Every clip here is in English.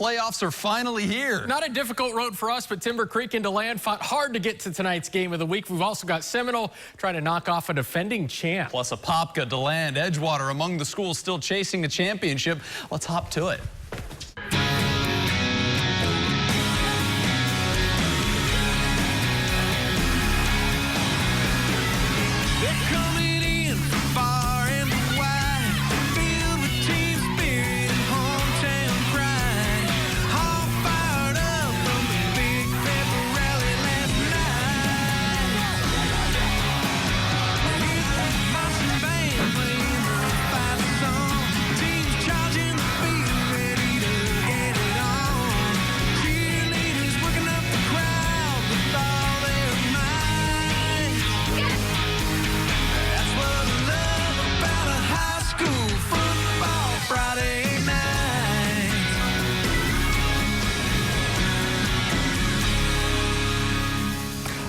playoffs are finally here. Not a difficult road for us, but Timber Creek and DeLand fought hard to get to tonight's game of the week. We've also got Seminole trying to knock off a defending champ. Plus Apopka, DeLand, Edgewater among the schools still chasing the championship. Let's hop to it.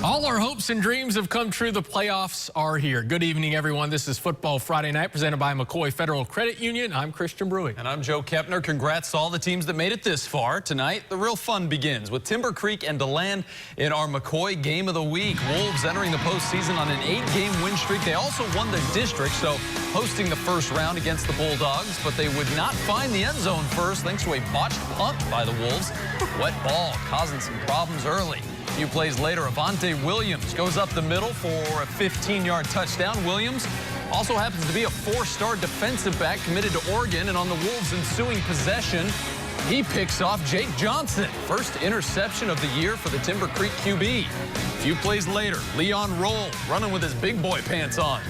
All our hopes and dreams have come true. The playoffs are here. Good evening, everyone. This is Football Friday Night, presented by McCoy Federal Credit Union. I'm Christian Bruey. And I'm Joe Kepner. Congrats to all the teams that made it this far. Tonight, the real fun begins with Timber Creek and DeLand in our McCoy Game of the Week. Wolves entering the postseason on an 8-game win streak. They also won their district, so hosting the first round against the Bulldogs, but they would not find the end zone first thanks to a botched punt by the Wolves. Wet ball causing some problems early. A few plays later, Avante Williams goes up the middle for a 15-yard touchdown. Williams also happens to be a 4-star defensive back committed to Oregon, and on the Wolves' ensuing possession, he picks off Jake Johnson. First interception of the year for the Timber Creek QB. A few plays later, Leon Roll running with his big boy pants on.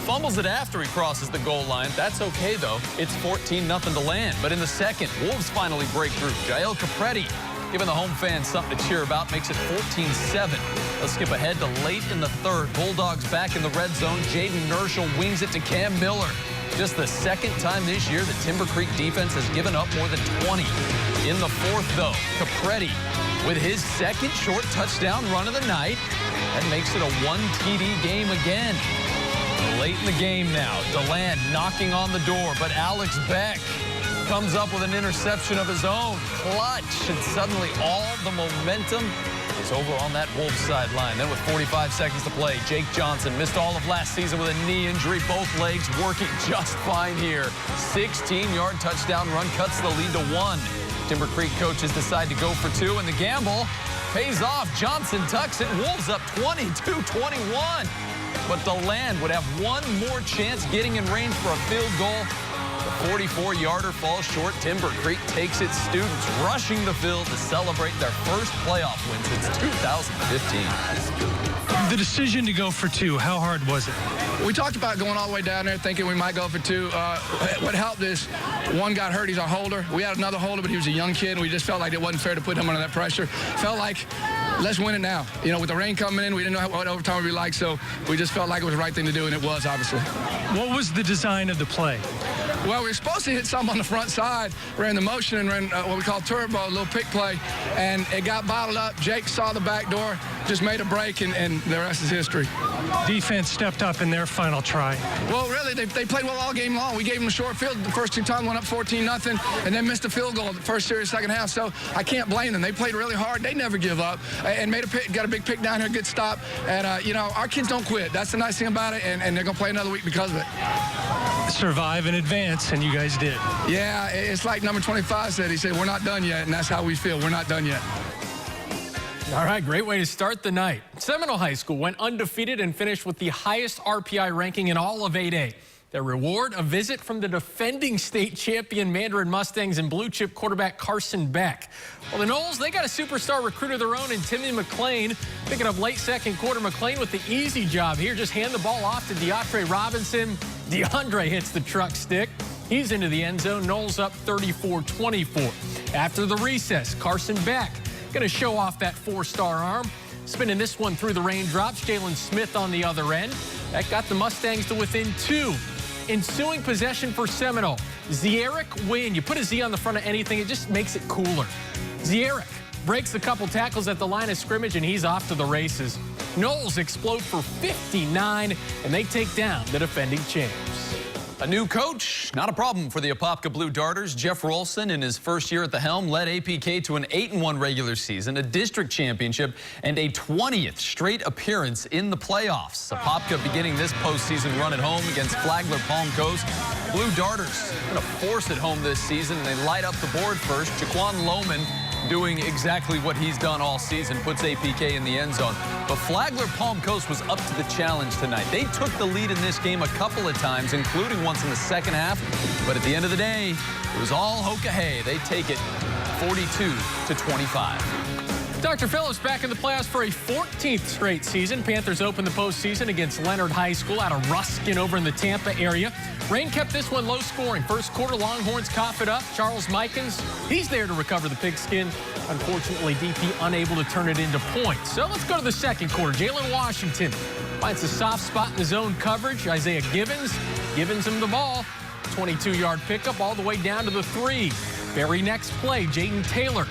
Fumbles it after he crosses the goal line. That's okay, though. It's 14-0 to land. But in the second, Wolves finally break through. Jael Capretti giving the home fans something to cheer about, makes it 14-7. Let's skip ahead to late in the third. Bulldogs back in the red zone. Jaden Nerschel wings it to Cam Miller. Just the second time this year the Timber Creek defense has given up more than 20. In the fourth, though, Capretti with his second short touchdown run of the night. That makes it a 1 TD game again. Late in the game now, DeLand knocking on the door, but Alex Beck comes up with an interception of his own. Clutch, and suddenly all the momentum is over on that Wolves sideline. Then with 45 seconds to play, Jake Johnson missed all of last season with a knee injury. Both legs working just fine here. 16-yard touchdown run cuts the lead to 1. Timber Creek coaches decide to go for 2, and the gamble pays off. Johnson tucks it. Wolves up 22-21. But DeLand would have one more chance getting in range for a field goal. The 44-yarder falls short. Timber Creek takes its students rushing the field to celebrate their first playoff win since 2015. The decision to go for 2, how hard was it? We talked about going all the way down there thinking we might go for 2. What helped is one got hurt. He's our holder. We had another holder, but he was a young kid, and we just felt like it wasn't fair to put him under that pressure. Felt like, let's win it now. You know, with the rain coming in, we didn't know what overtime would be like, so we just felt like it was the right thing to do, and it was, obviously. What was the design of the play? Well, we were supposed to hit something on the front side, ran the motion and ran what we call turbo, a little pick play, and it got bottled up. Jake saw the back door, just made a break, and the rest is history. Defense stepped up in their final try. Well, really, they played well all game long. We gave them a short field the first 2 times, went up 14-0, and then missed a field goal the first series, second half. So I can't blame them. They played really hard. They never give up, and got a big pick down here, good stop. And, you know, our kids don't quit. That's the nice thing about it, and they're going to play another week because of it. Survive and advance, and you guys did. Yeah, it's like number 25 said. He said, we're not done yet, and that's how we feel. We're not done yet. All right, great way to start the night. Seminole High School went undefeated and finished with the highest RPI ranking in all of 8A. Their reward, a visit from the defending state champion Mandarin Mustangs and blue chip quarterback Carson Beck. Well, the Noles, they got a superstar recruit of their own in Timmy McLean. Picking up late second quarter, McLean with the easy job here. Just hand the ball off to DeAndre Robinson. DeAndre hits the truck stick. He's into the end zone. Noles up 34-24. After the recess, Carson Beck going to show off that 4-star arm. Spinning this one through the raindrops. Jalen Smith on the other end. That got the Mustangs to within 2. Ensuing possession for Seminole. Zierick Wynn. You put a Z on the front of anything, it just makes it cooler. Zierick breaks a couple tackles at the line of scrimmage, and he's off to the races. Noles explode for 59, and they take down the defending champs. A new coach, not a problem for the Apopka Blue Darters. Jeff Rolson, in his first year at the helm, led APK to an 8-1 regular season, a district championship, and a 20th straight appearance in the playoffs. Apopka beginning this postseason run at home against Flagler Palm Coast. Blue Darters going to force it home this season, and they light up the board first. Jaquan Lohman doing exactly what he's done all season, puts APK in the end zone. But Flagler Palm Coast was up to the challenge tonight. They took the lead in this game a couple of times, including once in the second half. But at the end of the day, it was all hoka-hey. They take it 42-25. Dr. Phillips back in the playoffs for a 14th straight season. Panthers opened the postseason against Leonard High School out of Ruskin over in the Tampa area. Rain kept this one low scoring. First quarter, Longhorns cough it up. Charles Mikens, he's there to recover the pigskin. Unfortunately, DP unable to turn it into points. So let's go to the second quarter. Jalen Washington finds a soft spot in his own coverage. Isaiah Givens him the ball. 22-yard pickup all the way down to the 3. Very next play, Jaden Taylor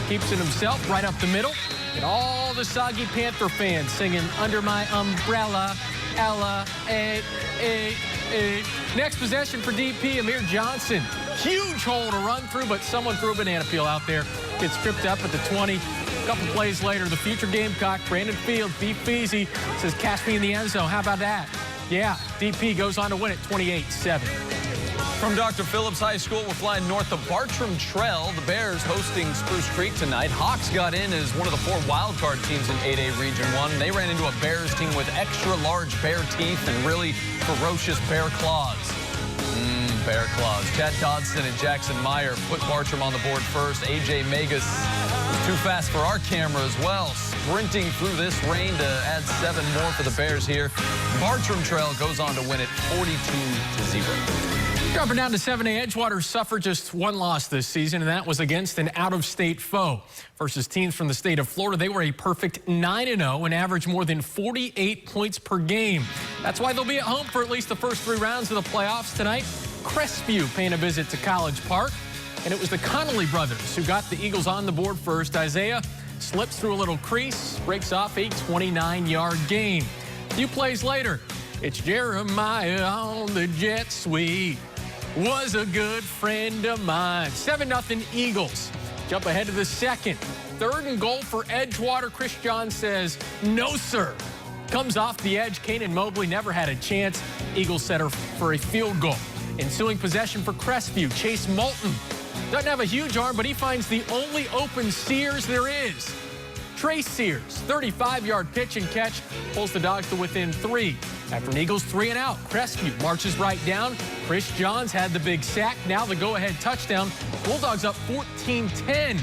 keeps it himself right up the middle. And all the Soggy Panther fans singing Under My Umbrella, Ella, Next possession for DP, Amir Johnson. Huge hole to run through, but someone threw a banana peel out there. Gets tripped up at the 20. A couple plays later, the future Gamecock, Brandon Fields, deep Feezy, says, catch me in the end zone. How about that? Yeah, DP goes on to win it 28-7. From Dr. Phillips High School, we're flying north of Bartram Trail. The Bears hosting Spruce Creek tonight. Hawks got in as one of the 4 wildcard teams in 8A Region 1. They ran into a Bears team with extra large bear teeth and really ferocious bear claws. Bear claws. Chad Dodson and Jackson Meyer put Bartram on the board first. AJ Megas was too fast for our camera as well. Sprinting through this rain to add 7 more for the Bears here. Bartram Trail goes on to win it 42-0. Dropping down to 7A, Edgewater suffered just 1 loss this season, and that was against an out-of-state foe. Versus teams from the state of Florida, they were a perfect 9-0 and averaged more than 48 points per game. That's why they'll be at home for at least the first 3 rounds of the playoffs tonight. Crestview paying a visit to College Park, and it was the Connolly brothers who got the Eagles on the board first. Isaiah slips through a little crease, breaks off a 29-yard gain. A few plays later, it's Jeremiah on the jet sweep. Was a good friend of mine. 7-0 Eagles. Jump ahead to the second. 3rd and goal for Edgewater. Chris John says, no, sir. Comes off the edge. Kanan Mobley never had a chance. Eagles set her for a field goal. Ensuing possession for Crestview. Chase Moulton doesn't have a huge arm, but he finds the only open Sears there is. Trace Sears, 35-yard pitch and catch, pulls the Dogs to within 3. After an Eagles 3-and-out, Crestview marches right down. Chris Johns had the big sack. Now the go-ahead touchdown. Bulldogs up 14-10.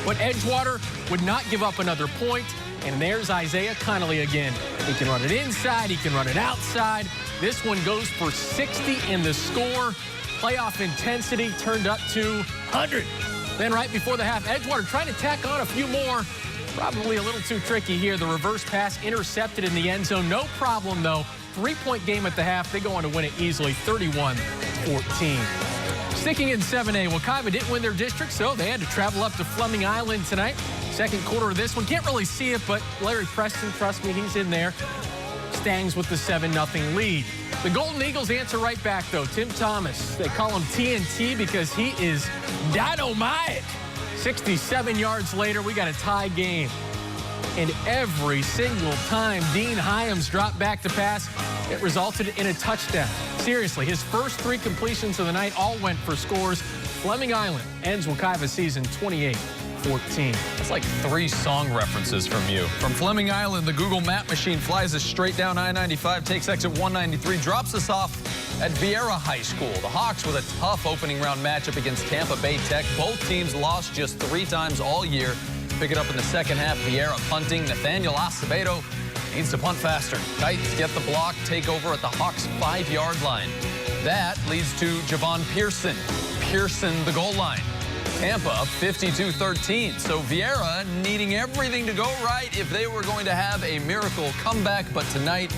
But Edgewater would not give up another point. And there's Isaiah Connolly again. He can run it inside. He can run it outside. This one goes for 60 in the score. Playoff intensity turned up to 100. Then right before the half, Edgewater trying to tack on a few more. Probably a little too tricky here. The reverse pass intercepted in the end zone. No problem, though. 3-point game at the half. They go on to win it easily, 31-14. Sticking in 7A, Wekiva didn't win their district, so they had to travel up to Fleming Island tonight. Second quarter of this one. Can't really see it, but Larry Preston, trust me, he's in there. Stangs with the 7-0 lead. The Golden Eagles answer right back, though. Tim Thomas, they call him TNT because he is dynamite. 67 yards later, we got a tie game. And every single time Dean Hyams dropped back to pass, it resulted in a touchdown. Seriously, his first 3 completions of the night all went for scores. Fleming Island ends Wekiva's season 28-14. That's like 3 song references from you. From Fleming Island, the Google Map machine flies us straight down I-95, takes exit 193, drops us off at Vieira High School. The Hawks with a tough opening round matchup against Tampa Bay Tech. Both teams lost just 3 times all year. Pick it up in the second half. Vieira punting. Nathaniel Acevedo needs to punt faster. Titans get the block, take over at the Hawks' 5-yard line. That leads to Javon Pearson. Pearson, the goal line. Tampa up 52-13. So Vieira needing everything to go right if they were going to have a miracle comeback, but tonight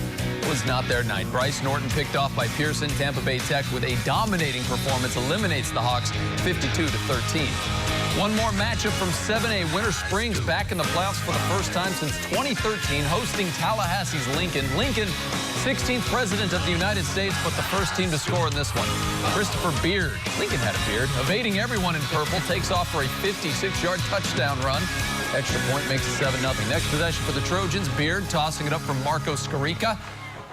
was not their night. Bryce Norton picked off by Pearson. Tampa Bay Tech with a dominating performance eliminates the Hawks 52-13. One more matchup from 7A. Winter Springs back in the playoffs for the first time since 2013, hosting Tallahassee's Lincoln. Lincoln 16th president of the United States, but the first team to score in this one. Christopher Beard, Lincoln had a beard, evading everyone in purple, takes off for a 56-yard touchdown run. Extra point makes it 7-0. Next possession for the Trojans, Beard tossing it up from Marco Scarica.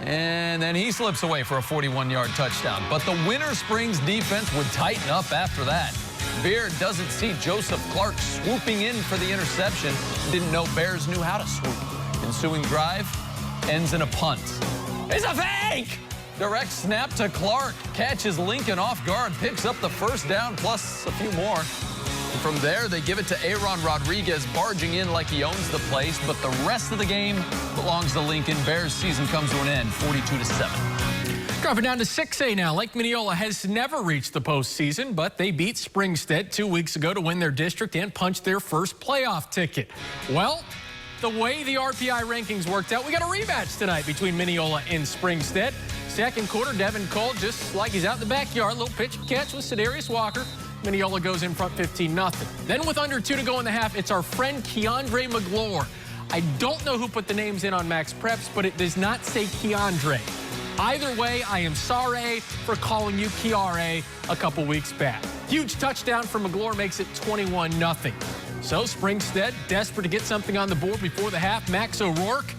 And then he slips away for a 41-yard touchdown. But the Winter Springs defense would tighten up after that. Beard doesn't see Joseph Clark swooping in for the interception. Didn't know Bears knew how to swoop. Ensuing drive ends in a punt. It's a fake! Direct snap to Clark. Catches Lincoln off guard. Picks up the first down plus a few more. And from there, they give it to Aaron Rodriguez, barging in like he owns the place. But the rest of the game belongs to Lincoln. Bears season comes to an end, 42-7. Dropping down to 6A now. Lake Minneola has never reached the postseason, but they beat Springstead 2 weeks ago to win their district and punch their first playoff ticket. Well, the way the RPI rankings worked out, we got a rematch tonight between Minneola and Springstead. Second quarter, Devin Cole, just like he's out in the backyard, little pitch and catch with Sedarius Walker. Minneola goes in front 15-0. Then with under 2 to go in the half, it's our friend Keandre McGlure. I don't know who put the names in on Max Preps, but it does not say Keandre. Either way, I am sorry for calling you Kiare a couple weeks back. Huge touchdown for McGlure makes it 21-0. So Springstead, desperate to get something on the board before the half. Max O'Rourke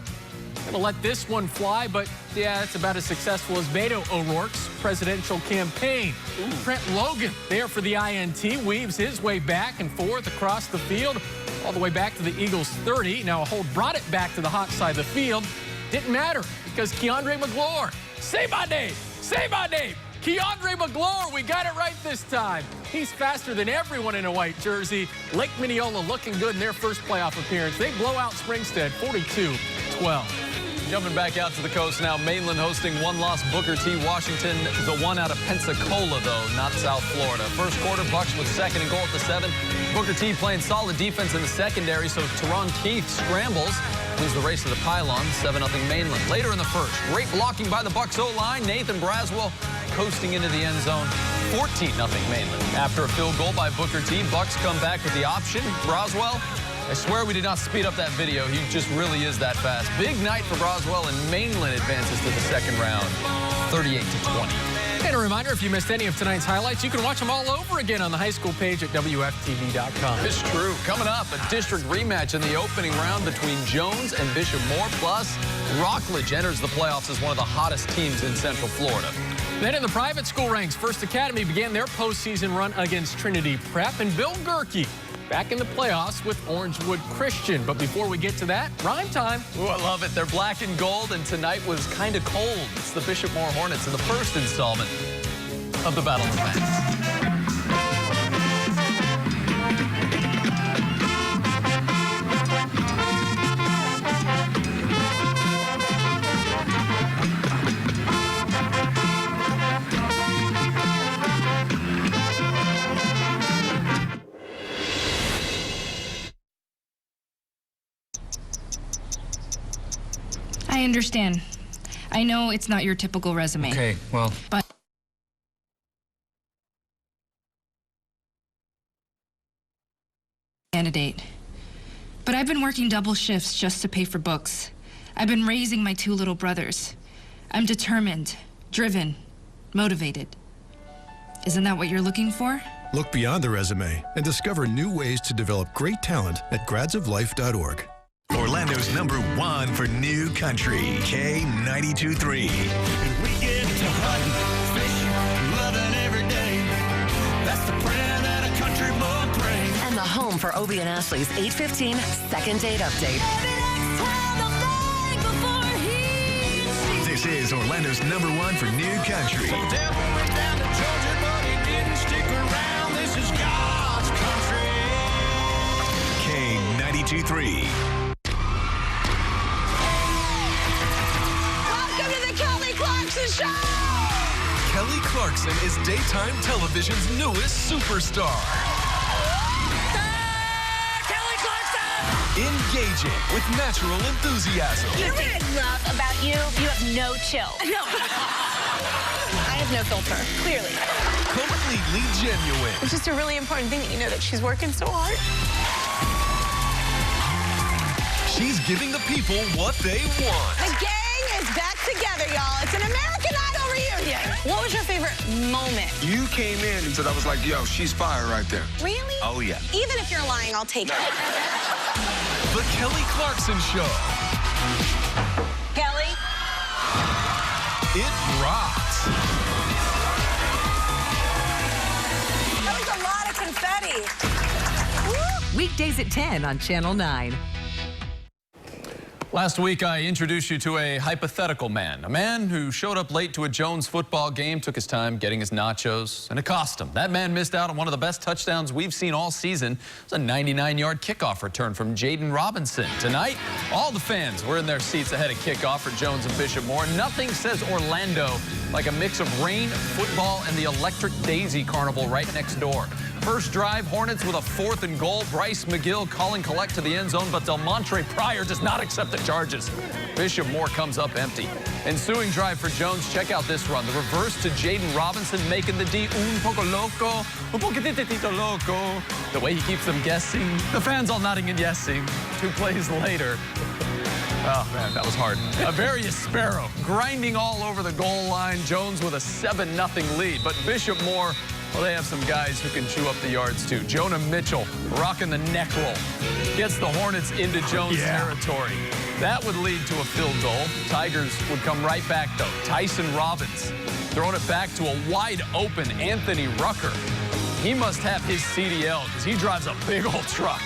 gonna let this one fly, but yeah, it's about as successful as Beto O'Rourke's presidential campaign. Trent Logan there for the INT, weaves his way back and forth across the field, all the way back to the Eagles 30. Now a hold brought it back to the hot side of the field. Didn't matter because Keandre McGlure, say my name, Keandre McGlure, we got it right this time. He's faster than everyone in a white jersey. Lake Minneola looking good in their first playoff appearance. They blow out Springstead 42-12. Jumping back out to the coast now, Mainland hosting one-loss Booker T. Washington, the one out of Pensacola, though, not South Florida. First quarter, Bucks with second and goal at the 7. Booker T. playing solid defense in the secondary, so Teron Keith scrambles, wins the race to the pylon, 7-0 Mainland. Later in the first, great blocking by the Bucks O-line. Nathan Braswell coasting into the end zone, 14-0 Mainland. After a field goal by Booker T., Bucks come back with the option. Braswell, I swear we did not speed up that video. He just really is that fast. Big night for Braswell, and Mainland advances to the second round, 38-20. And a reminder, if you missed any of tonight's highlights, you can watch them all over again on the high school page at WFTV.com. It's true. Coming up, a district rematch in the opening round between Jones and Bishop Moore. Plus, Rockledge enters the playoffs as one of the hottest teams in Central Florida. Then in the private school ranks, First Academy began their postseason run against Trinity Prep, and Bill Gerke back in the playoffs with Orangewood Christian. But before we get to that, rhyme time. Ooh, I love it. They're black and gold, and tonight was kind of cold. It's the Bishop Moore Hornets in the first installment of the Battle of the Bands. I understand. I know it's not your typical resume. Okay, well. But candidate. But I've been working double shifts just to pay for books. I've been raising my 2 little brothers. I'm determined, driven, motivated. Isn't that what you're looking for? Look beyond the resume and discover new ways to develop great talent at gradsoflife.org. Orlando's #1 for new country, K92.3. We get to hunt, fish, loving every day. That's the prayer that a country boy prays. And the home for Obie and Ashley's 8:15 second date update. This is Orlando's #1 for new country. So Devil went down to Georgia, but he didn't stick around. This is God's country. K92.3. Kelly Clarkson is daytime television's newest superstar. Kelly Clarkson! Engaging with natural enthusiasm. You know what I love about you? You have no chill. No. I have no filter, clearly. Completely genuine. It's just a really important thing that you know that she's working so hard. She's giving the people what they want. The game gang is back together, y'all. It's an American Idol reunion. What was your favorite moment? You came in and said, I was like, yo, she's fire right there. Really? Oh, yeah. Even if you're lying, I'll take it. The Kelly Clarkson Show. Kelly? It rocks. That was a lot of confetti. Weekdays at 10 on Channel 9. Last week, I introduced you to a hypothetical man. A man who showed up late to a Jones football game, took his time getting his nachos, and it cost him. That man missed out on one of the best touchdowns we've seen all season. It was a 99-yard kickoff return from Jaden Robinson. Tonight, all the fans were in their seats ahead of kickoff for Jones and Bishop Moore. Nothing says Orlando like a mix of rain, football, and the Electric Daisy Carnival right next door. First drive, Hornets with a 4th and goal. Bryce McGill calling collect to the end zone, but Delmontre Pryor does not accept the charges. Bishop Moore comes up empty. Ensuing drive for Jones. Check out this run. The reverse to Jaden Robinson, making the D un poco loco, un poquitito loco. The way he keeps them guessing. The fans all nodding and yesing. 2 plays later. Oh, man, that was hard. Avarius Sparrow grinding all over the goal line. Jones with a 7-0 lead. But Bishop Moore, well, they have some guys who can chew up the yards, too. Jonah Mitchell rocking the neck roll. Gets the Hornets into Jones territory. That would lead to a field goal. Tigers would come right back, though. Tyson Robbins throwing it back to a wide-open Anthony Rucker. He must have his CDL because he drives a big old truck.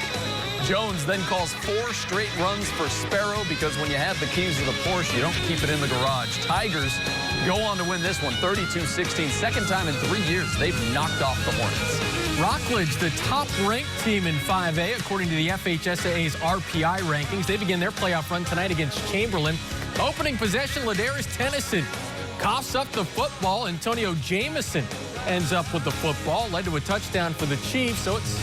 Jones then calls 4 straight runs for Sparrow because when you have the keys to the Porsche, you don't keep it in the garage. Tigers go on to win this one 32-16. Second time in 3 years they've knocked off the Hornets. Rockledge, the top-ranked team in 5A, according to the FHSAA's RPI rankings. They begin their playoff run tonight against Chamberlain. Opening possession, Ladarius Tennyson coughs up the football. Antonio Jameson ends up with the football. Led to a touchdown for the Chiefs, so it's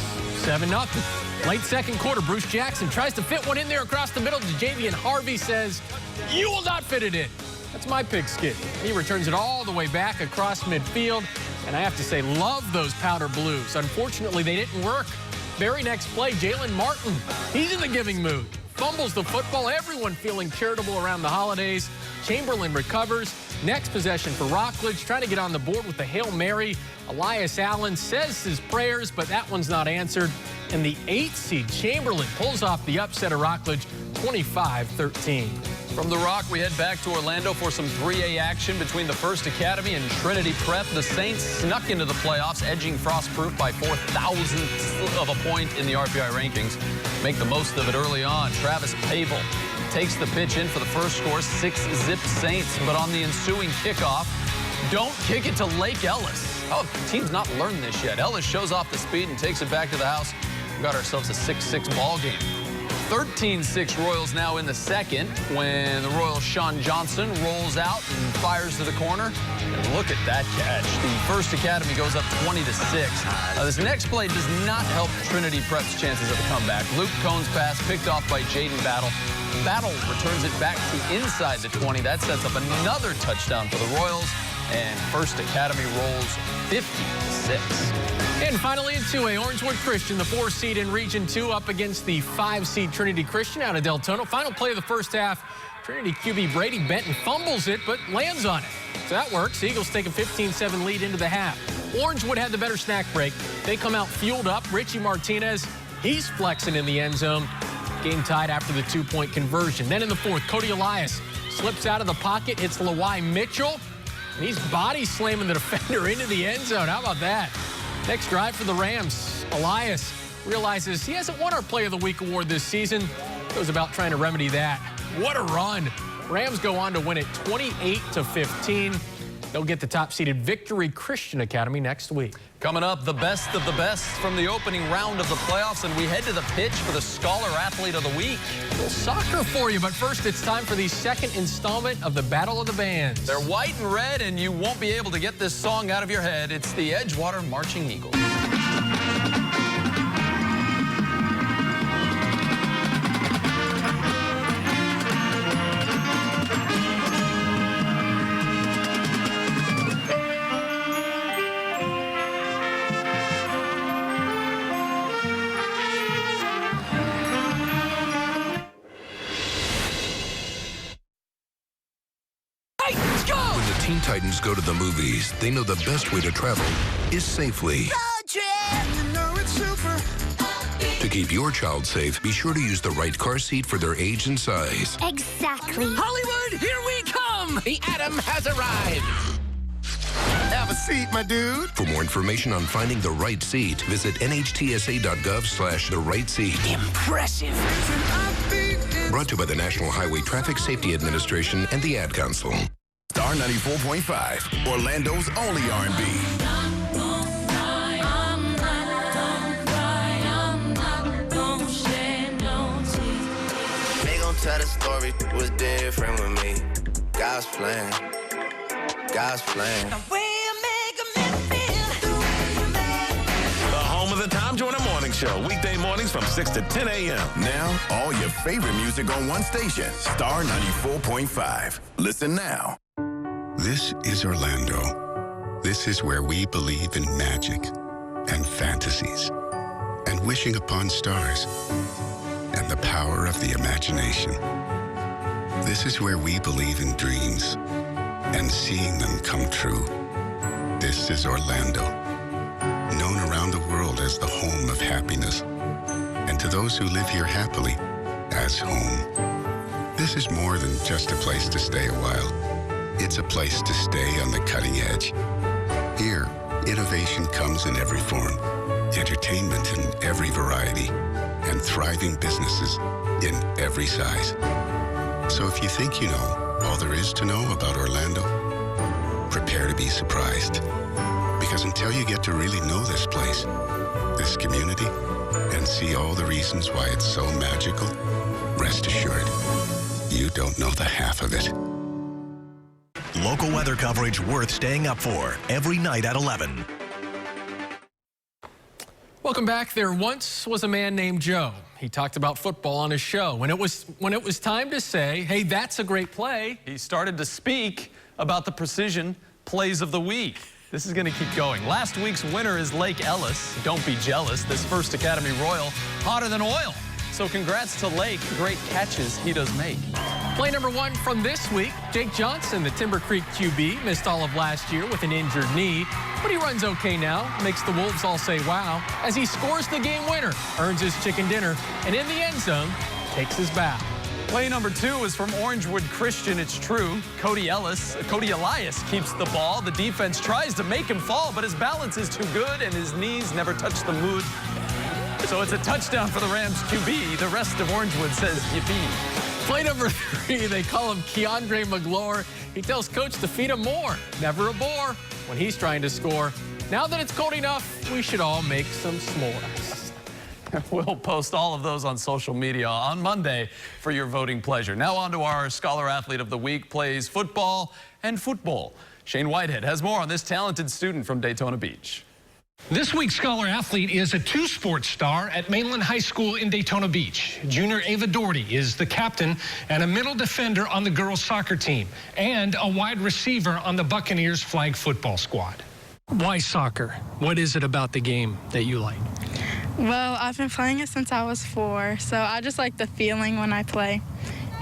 7-0. Late second quarter, Bruce Jackson tries to fit one in there across the middle. Javian Harvey says, "You will not fit it in." That's my pigskin. He returns it all the way back across midfield. And I have to say, love those powder blues. Unfortunately, they didn't work. Very next play, Jalen Martin. He's in the giving mood. Fumbles the football. Everyone feeling charitable around the holidays. Chamberlain recovers. Next possession for Rockledge. Trying to get on the board with the Hail Mary. Elias Allen says his prayers, but that one's not answered. And the 8th seed Chamberlain pulls off the upset of Rockledge, 25-13. From the Rock, we head back to Orlando for some 3A action between the First Academy and Trinity Prep. The Saints snuck into the playoffs, edging Frostproof by 4,000ths of a point in the RPI rankings. Make the most of it early on. Travis Pavel takes the pitch in for the first score, 6-zip Saints. But on the ensuing kickoff, don't kick it to Lake Ellis. Oh, the team's not learned this yet. Ellis shows off the speed and takes it back to the house. We've got ourselves a 6-6 ball game. 13-6 Royals now in the second when the Royals' Sean Johnson rolls out and fires to the corner. And look at that catch. The First Academy goes up 20-6. This next play does not help Trinity Prep's chances of a comeback. Luke Cohn's pass picked off by Jaden Battle. Battle returns it back to inside the 20. That sets up another touchdown for the Royals. And First Academy rolls 50-6. And finally in 2A, Orangewood Christian, the 4 seed in Region 2, up against the 5 seed Trinity Christian out of Deltona. Final play of the first half, Trinity QB Brady Benton fumbles it, but lands on it. So that works. Eagles take a 15-7 lead into the half. Orangewood had the better snack break. They come out fueled up. Richie Martinez, he's flexing in the end zone. Game tied after the 2-point conversion. Then in the fourth, Cody Elias slips out of the pocket, hits Lawai Mitchell, and he's body slamming the defender into the end zone. How about that? Next drive for the Rams. Elias realizes he hasn't won our Play of the Week award this season. Goes about trying to remedy that. What a run. Rams go on to win it 28-15. They'll get the top-seeded Victory Christian Academy next week. Coming up, the best of the best from the opening round of the playoffs, and we head to the pitch for the Scholar Athlete of the Week. A little soccer for you, but first it's time for the second installment of the Battle of the Bands. They're white and red, and you won't be able to get this song out of your head. It's the Edgewater Marching Eagles. Titans go to the movies, they know the best way to travel is safely. To keep your child safe, be sure to use the right car seat for their age and size. Exactly. Hollywood, here we come! The Atom has arrived. Have a seat, my dude. For more information on finding the right seat, visit nhtsa.gov/the right seat. Impressive. Brought to you by the National Highway Traffic Safety Administration and the Ad Council. Star 94.5, Orlando's only R&B. They gon' tell the story was different with me. God's plan. God's plan. The home of the Tom Joyner Morning Show. Weekday mornings from 6 to 10 a.m. Now, all your favorite music on one station. Star 94.5. Listen now. This is Orlando. This is where we believe in magic and fantasies and wishing upon stars and the power of the imagination. This is where we believe in dreams and seeing them come true. This is Orlando, known around the world as the home of happiness, and to those who live here happily, as home. This is more than just a place to stay a while. It's a place to stay on the cutting edge. Here, innovation comes in every form, entertainment in every variety, and thriving businesses in every size. So if you think you know all there is to know about Orlando, prepare to be surprised. Because until you get to really know this place, this community, and see all the reasons why it's so magical, rest assured, you don't know the half of it. Local weather coverage worth staying up for every night at 11. Welcome back. There once was a man named Joe. He talked about football on his show. When it was time to say, hey, that's a great play, he started to speak about the precision plays of the week. This is going to keep going. Last week's winner is Lake Ellis. Don't be jealous. This first Academy Royal, hotter than oil. So congrats to Lake. Great catches he does make. Play number one from this week, Jake Johnson, the Timber Creek QB, missed all of last year with an injured knee, but he runs okay now, makes the Wolves all say wow, as he scores the game winner, earns his chicken dinner, and in the end zone, takes his bow. Play number two is from Orangewood Christian. It's true. Cody Elias keeps the ball. The defense tries to make him fall, but his balance is too good, and his knees never touch the mood. So it's a touchdown for the Rams QB. The rest of Orangewood says yippee. Play number three, they call him Keandre McGlure. He tells coach to feed him more, never a bore, when he's trying to score. Now that it's cold enough, we should all make some s'mores. We'll post all of those on social media on Monday for your voting pleasure. Now on to our Scholar Athlete of the Week, plays football and football. Shane Whitehead has more on this talented student from Daytona Beach. This week's Scholar Athlete is a two-sport star at Mainland High School in Daytona Beach. Junior Ava Doherty is the captain and a middle defender on the girls' soccer team and a wide receiver on the Buccaneers flag football squad. Why soccer? What is it about the game that you like? Well, I've been playing it since I was 4, so I just like the feeling when I play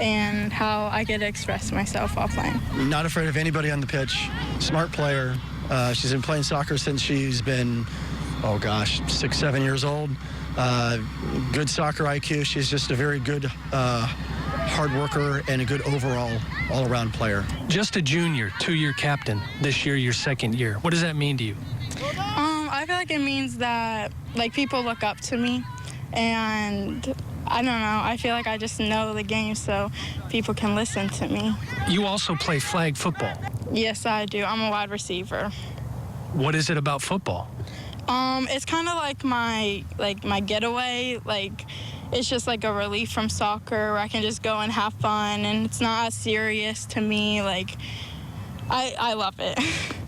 and how I get to express myself while playing. Not afraid of anybody on the pitch. Smart player. She's been playing soccer since she's been, 6, 7 years old. Good soccer IQ. She's just a very good hard worker and a good overall all-around player. Just a junior, 2-year captain. This year, your second year. What does that mean to you? I feel like it means that people look up to me, and I don't know. I feel like I just know the game, so people can listen to me. You also play flag football. Yes, I do. I'm a wide receiver. What is it about football? It's kind of like my getaway. It's just like a relief from soccer where I can just go and have fun, and it's not as serious to me. I love it.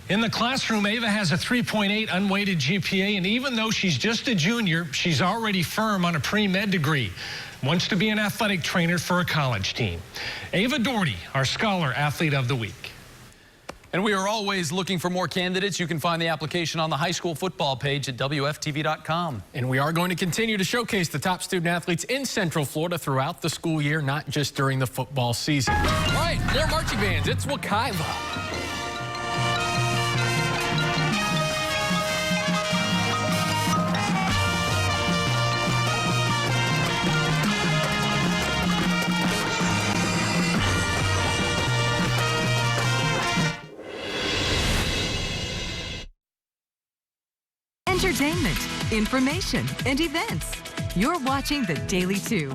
In the classroom, Ava has a 3.8 unweighted GPA, and even though she's just a junior, she's already firm on a pre-med degree. Wants to be an athletic trainer for a college team. Ava Doherty, our Scholar Athlete of the Week. And we are always looking for more candidates. You can find the application on the high school football page at WFTV.com. And we are going to continue to showcase the top student athletes in Central Florida throughout the school year, not just during the football season. All right, more marching bands. It's Wakaiva. entertainment, information, and events. You're watching The Daily 2.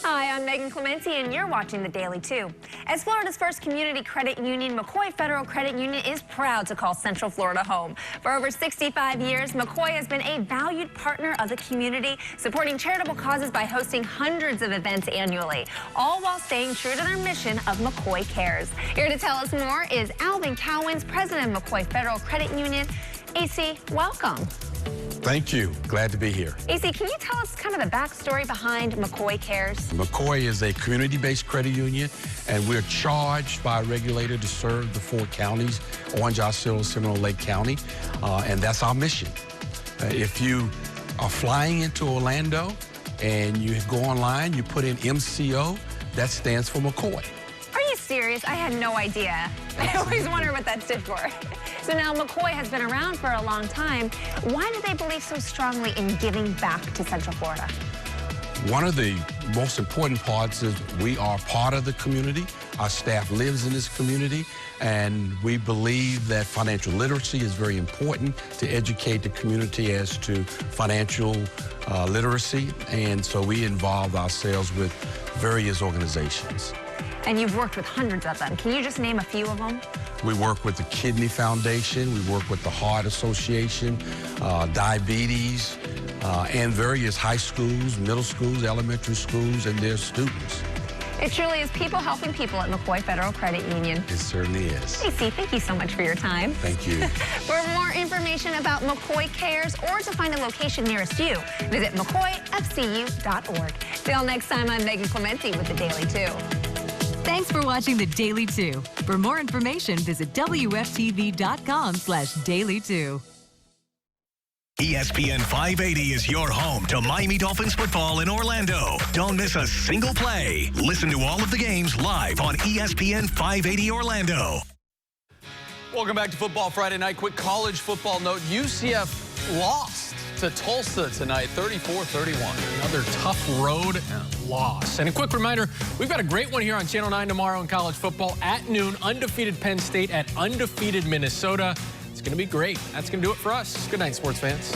Hi, I'm Megan Clementi, and you're watching The Daily 2. As Florida's first community credit union, McCoy Federal Credit Union is proud to call Central Florida home. For over 65 years, McCoy has been a valued partner of the community, supporting charitable causes by hosting hundreds of events annually, all while staying true to their mission of McCoy Cares. Here to tell us more is Alvin Cowens, president of McCoy Federal Credit Union. AC, welcome. Thank you. Glad to be here. AC, can you tell us kind of the backstory behind McCoy Cares? McCoy is a community-based credit union, and we're charged by a regulator to serve the 4 counties, Orange, Osceola, Seminole, Lake County, and that's our mission. If you are flying into Orlando and you go online, you put in MCO, that stands for McCoy. Are you serious? I had no idea. I always wonder what that stood for. So now McCoy has been around for a long time. Why do they believe so strongly in giving back to Central Florida? One of the most important parts is we are part of the community. Our staff lives in this community, and we believe that financial literacy is very important to educate the community as to financial literacy, and so we involve ourselves with various organizations. And you've worked with hundreds of them. Can you just name a few of them? We work with the Kidney Foundation, we work with the Heart Association, diabetes, and various high schools, middle schools, elementary schools, and their students. It truly is people helping people at McCoy Federal Credit Union. It certainly is. AC, thank you so much for your time. Thank you. For more information about McCoy Cares or to find a location nearest you, visit mccoyfcu.org. Till next time, I'm Megan Clementi with The Daily 2. Thanks for watching The Daily 2. For more information, visit WFTV.com/Daily2. ESPN 580 is your home to Miami Dolphins football in Orlando. Don't miss a single play. Listen to all of the games live on ESPN 580 Orlando. Welcome back to Football Friday Night. Quick college football note. UCF lost to Tulsa tonight, 34-31. Another tough road loss. And a quick reminder, we've got a great one here on Channel 9 tomorrow in college football. At noon, undefeated Penn State at undefeated Minnesota. It's going to be great. That's going to do it for us. Good night, sports fans.